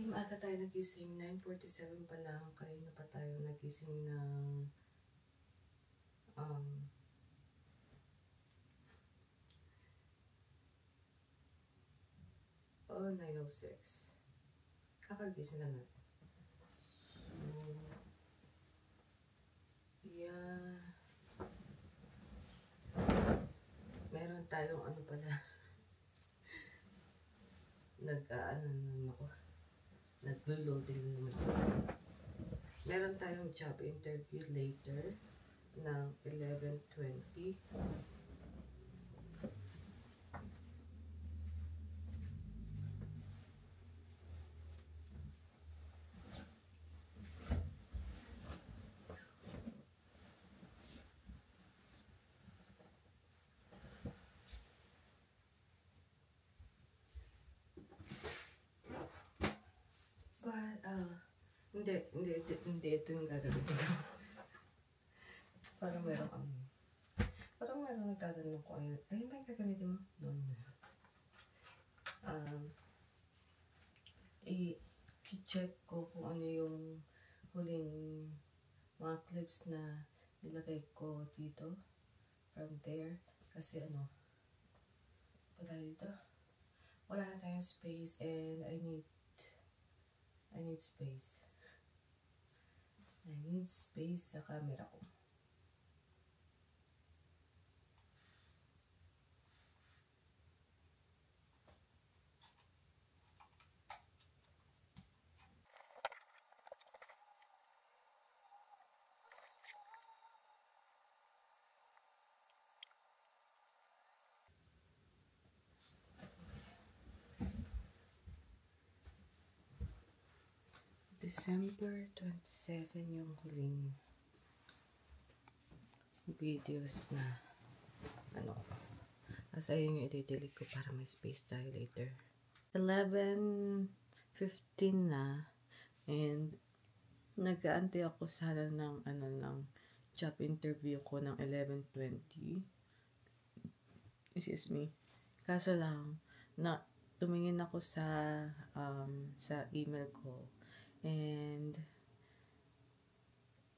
maaga tayo nagising. 9:47 pa lang. Kanina pa tayo nagising ng 9:06. Kakagising na natin. So, yeah. Meron tayong ano pala. Naglo-loading naman ako. Meron tayong job interview later ng 11:20. But, hindi ito yung gagawin ko. Parang merong nagtatanong ko, ay may gagamitin mo? No. I-check ko kung ano yung huling mga clips na nilagay ko dito. From there. Kasi wala na tayong space and I need space. I need space sa camera ko. December 27 yung huling videos na Tapos ayun yung i-delete ko para may space tayo later. 11:15 na and nag-aantay ako sana ng job interview ko ng 11:20. Excuse me. Kaso lang na tumingin ako sa email ko and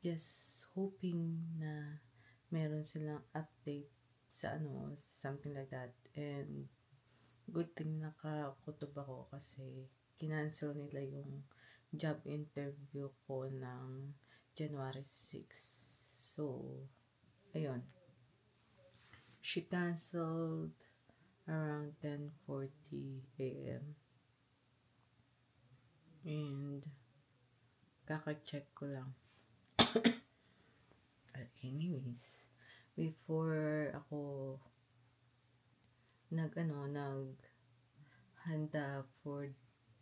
just hoping na meron silang update sa something like that. And good thing nakakutob ako kasi kinancel nila yung job interview ko ng January 6. So, ayun. She canceled around 10:40 a.m. And kaka-check ko lang. Anyways, before ako naghanda for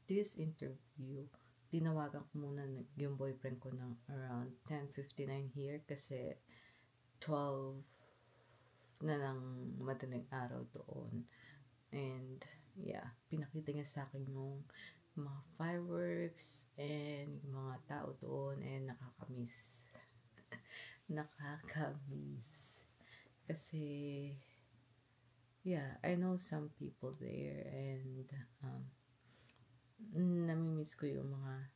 this interview, tinawagan ko muna yung boyfriend ko ng around 10:59 here kasi 12 na ng madaling araw doon. And yeah, pinakita niya sa akin yung mga fireworks and yung mga tao doon and nakakamiss. Kasi yeah, I know some people there and namimiss ko yung mga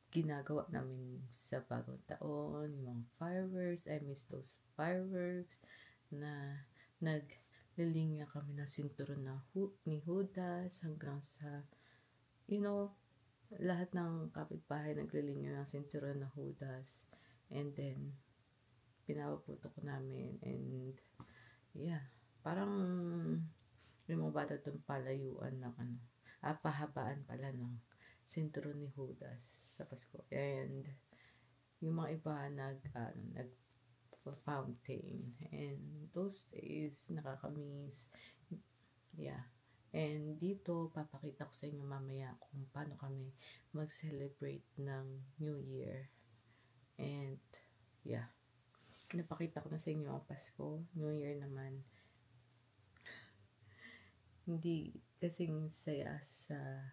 ginagawa namin sa bagong taon, yung mga fireworks. I miss those fireworks na naglilinya kami ng sinturon ni Judas hanggang sa lahat ng kapitbahay naglilinya ng sinturon na Judas. And then pinapaputok namin and yeah, parang yung mga bata doon palayuan ng pahabaan pala ng sinturon ni Judas sa Pasko. And yung mga iba nag-fountain. And those days, nakakamiss. Yeah. And dito, papakita ko sa inyo mamaya kung paano kami mag-celebrate ng New Year. And yeah. Napakita ko na sa inyo ang Pasko. New Year naman. Hindi kasing saya sa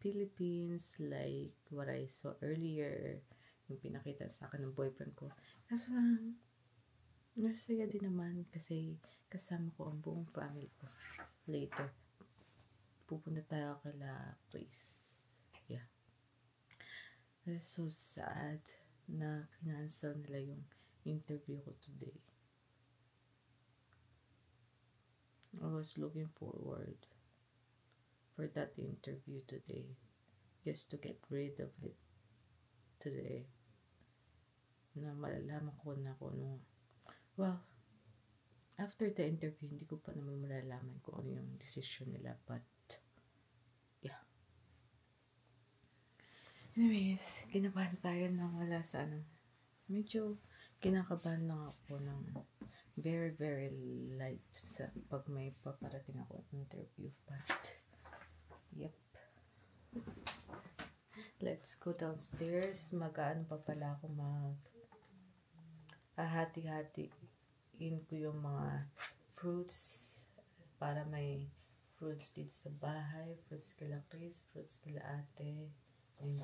Philippines like what I saw earlier, yung pinakita sa akin ng boyfriend ko. Kaso lang, nasaya din naman kasi kasama ko ang buong family ko later. pupunta tayo kala Chris. Yeah. It's so sad na kinancel nila yung interview ko today. I was looking forward for that interview today, just to get rid of it today. Na malalaman ko na kung ano. Well, after the interview, hindi ko pa naman malalaman kung ano yung decision nila, but yeah. Anyways, kinabahan tayo na wala sa ano. Medyo kinakabahan lang ako ng very, very light sa pag may paparating ako interview. But, yep. Let's go downstairs. Mag-ano pa pala ako hati-hatiin ko yung mga fruits para may fruits dito sa bahay. Fruits kila Chris, fruits kila ate. And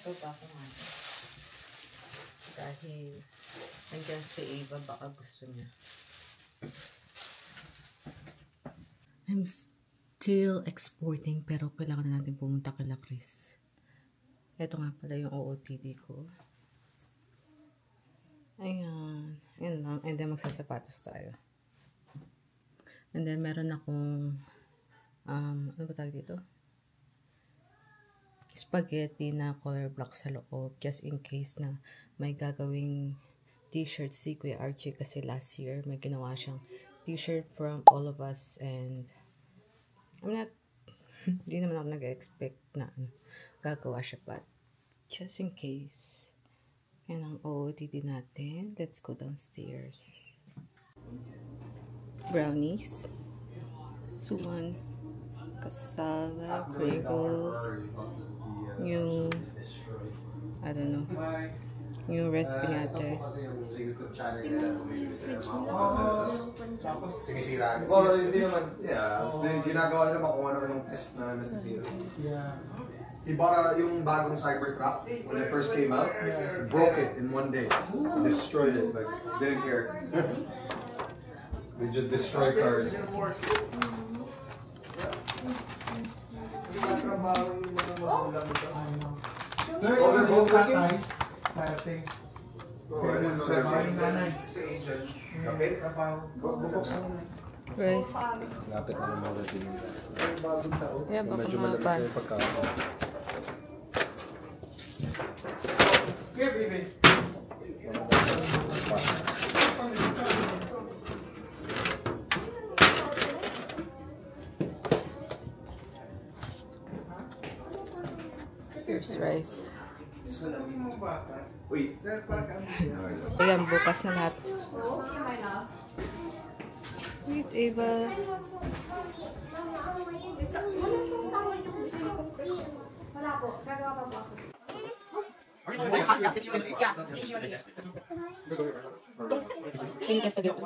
baba ko nga. Dahil nandiyan si Ava, baka gusto niya. I'm still exporting pero kailangan na natin pumunta kila Chris. Ito nga pala yung OOTD ko. Ayan. Ayan lang. And then magsasapatos tayo. And then meron akong ano ba tawag dito? Spaghetti na color block sa loob just in case na may gagawing t-shirt si Kuya Archie kasi last year may ginawa siyang t-shirt from all of us and I'm not hindi naman ako nag-expect na gagawa siya but just in case. Yan ang OOTD natin. Let's go downstairs. Brownies, suman, cassava, Pringles, yung I don't know, yung recipe natin. Sinisiraan. Well, hindi naman, yeah. Ginagawa naman kung ano yung test na nasisira. Yeah. He bought yung bagong Cybertruck when it first came out. He broke it in one day. He destroyed it. Like, didn't care. They just destroy cars. Oh, they're both working? Darating. Oh, I didn't know they're Trabaho yung nanay. Okay. Trabaho. Bubuksan mo na. Right. Lapit na naman natin yung Bagong tao. Yeah, baka medyo mga malamig pan. na yung pagkain. Here, baby. Here's rice. Wait. Ayan, bukas na lahat. Wait, Ava. Wala po. Gagawa pa po ako. Tingkas na dito.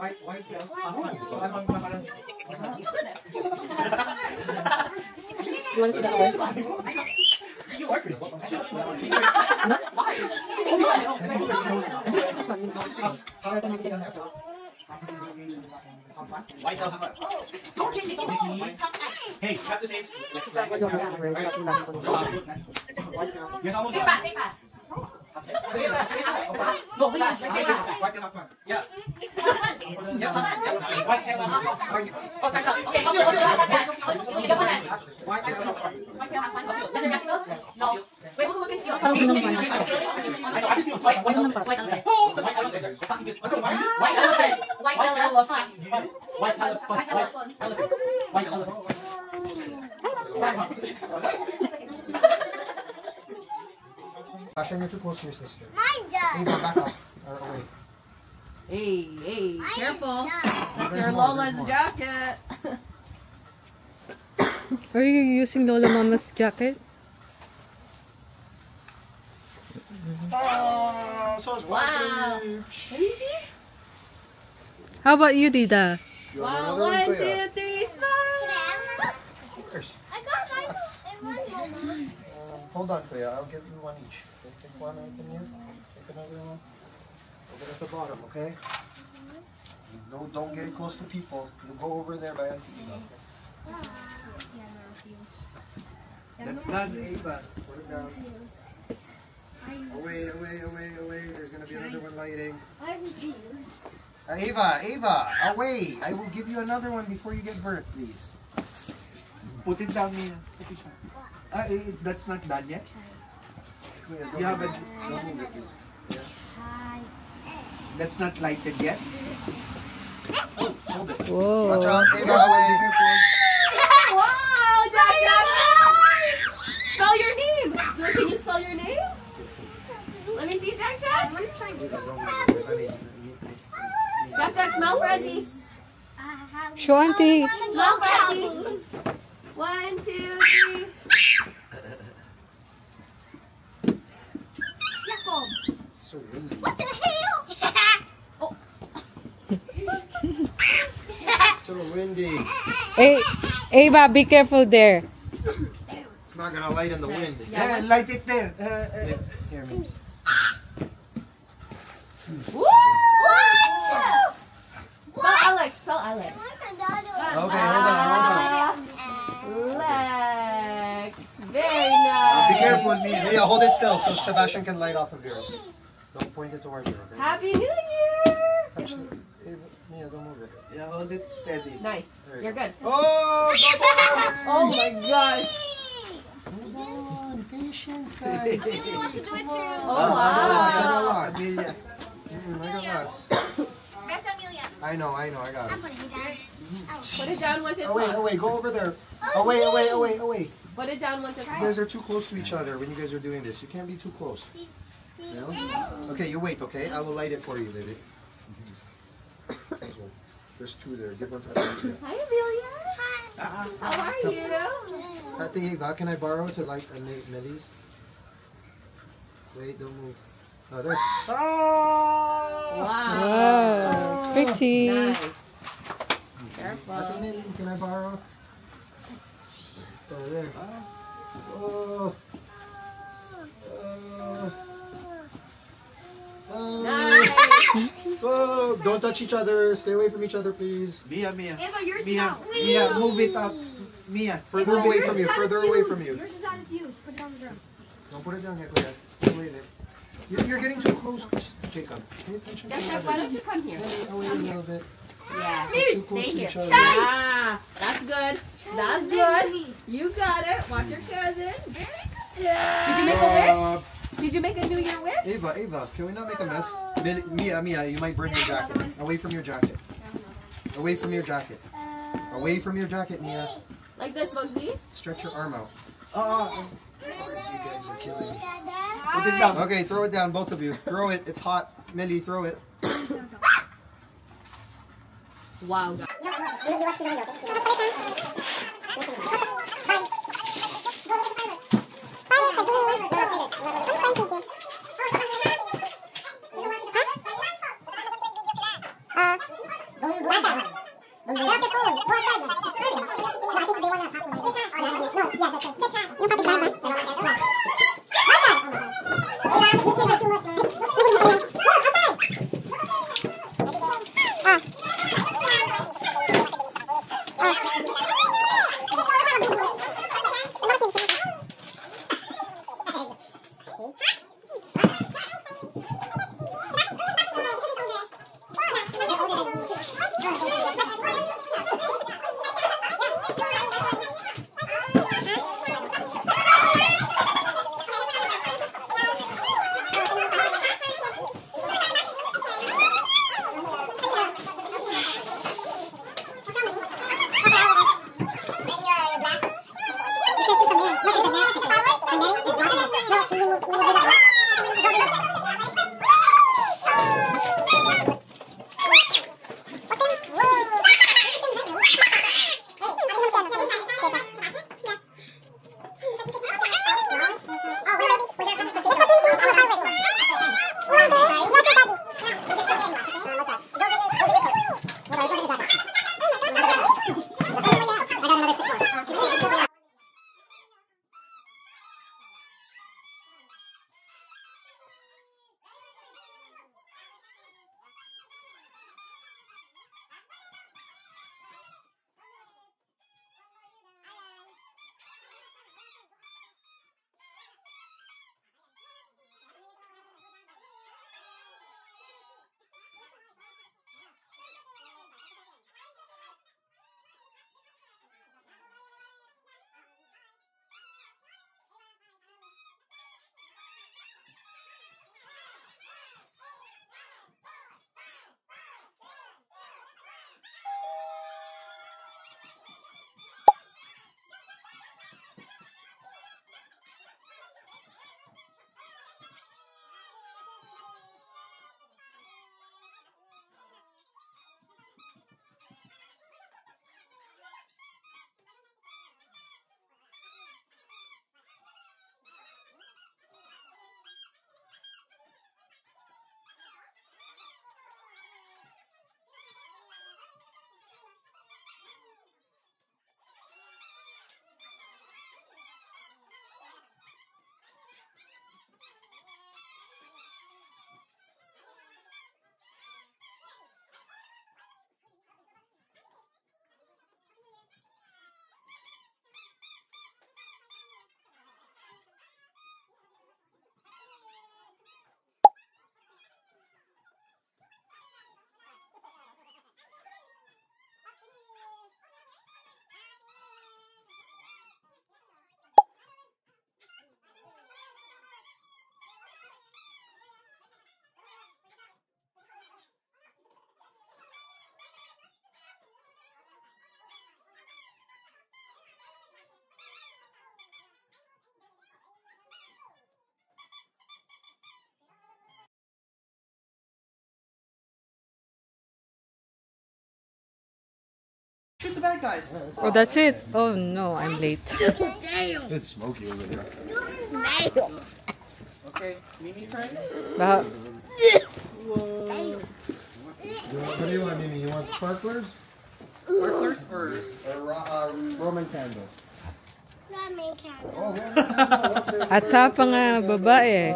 Iwan sila ka ba? Hey, you have to save. Say pass, say pass. No, pass. Yeah. Yeah. Oh, time's up. Okay, let's your dressing notes? No. Wait, who can steal? Parang ganun pa. White elephant. White elephant. White elephant. White elephant. White elephant. White elephant. White elephant. Ashen, you're too close to your sister. Mine does. Ava, back up. Or away. Hey, careful. That's There's your more, Lola's there's more. jacket. Are you using Lola Mama's jacket? Oh, so Wow. How about you, Dida? Wow, 1, 2, 3, smile. I got mine in one moment. Hold on, Kuya. I'll give you one each. Take one out from here. Take another one. Put it at the bottom, okay? No, don't get it close to people. You go over there by Auntie Eva. Okay? That's done, Ava. Put it down. Away, away, away, away. There's gonna be another one lighting. I refuse. Ava, away! I will give you another one before you get burnt, please. Put it down, Mia. Put it down. That's not done yet? Kuya, You have a, don't move it, please. that's not lighted yet? Hold it. Whoa. Watch out, Ava, away. Wow, Jack. Spell your name. Can you spell your name? Let me see, Jack. Ava, don't move it. Jack, smell for Auntie. Show Auntie. Smell for Auntie. 1, 2, 3. So windy. What the hell? So windy. Hey, Ava, be careful there. It's not gonna light in the wind. Yeah, light it there. Here, Mims. Woo! Spell Alex. Okay, hold on. Lex. Very nice. Be careful, Mia. Yeah, hold it still so Sebastian can light off of yours. Don't point it towards her, okay? Happy New Year. Actually, Mia, don't move it. Yeah, hold it steady. Nice. You're good. Oh, Oh my gosh. hold on. Patience, guys. Amelia wants to do it too. Oh I got wow. lots. Amelia. I got lots. That's Amelia. I know, I got I'm it. putting it down. Put it down once it's Away, hot. away, go over there. Away. Put it down once it's You hot. guys are too close to each other when you guys are doing this. You can't be too close. You know? Okay, you wait, okay? I will light it for you, baby. There's two there. Give one to Auntie. Hi Amelia. How are you? Ate Eva, can I borrow to light Millie's? Wait, don't move. Oh, there. Wow. Wow, pretty. Nice. Ate Careful. Millie, can I borrow? Oh, there. Oh. Nice. Oh, don't touch each other. Stay away from each other, please. Mia. Eva, yours is Mia, out. Mia, move it out. Mia. Further away from you. Further away from you. Yours is out of fuse. Put it on the drum. Don't put it down yet, Kuya. Stay away there. You're getting too close, Jacob. Pay attention to Jack, each why other. don't you come here? Away a little bit. Yeah. Too close Stay to here. each other. Ah, that's good. That's good. You got it. Watch your cousin. Did you make a wish? Did you make a New Year wish? Ava, can we not make a mess? Mia, you might burn your jacket. Away from your jacket. Away from your jacket. Away from your jacket, Mia. Like this, Bugsy? Stretch your arm out. You guys are killing me. Put it down. Okay, throw it down, both of you. Throw it. It's hot. Millie, throw it. Wow, guys. Shoot the bad guys. Oh, that's it. Oh no, I'm late. It's smoky over there. Okay, Mimi turn. Bah- What do you want, Mimi? You want sparklers? Sparklers or Roman candle. Ramen candle. Oh, Roman candle. Okay. Ata pa nga babae.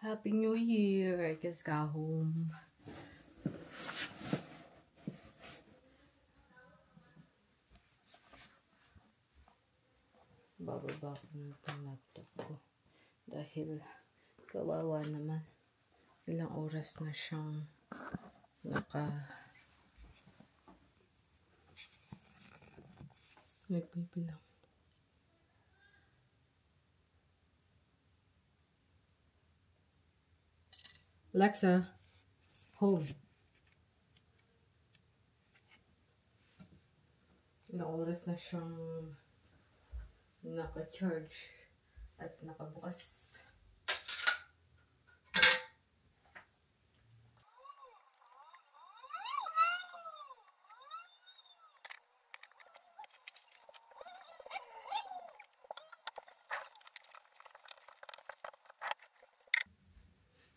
Happy New Year! I guess got home. Bababa ko na itong laptop ko. Dahil kawawa naman. Ilang oras na siyang nagbibilang. Alexa, home. Ilang oras na siyang naka-charge at nakabukas.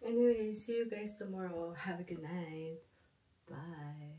Anyway, see you guys tomorrow. Have a good night. Bye.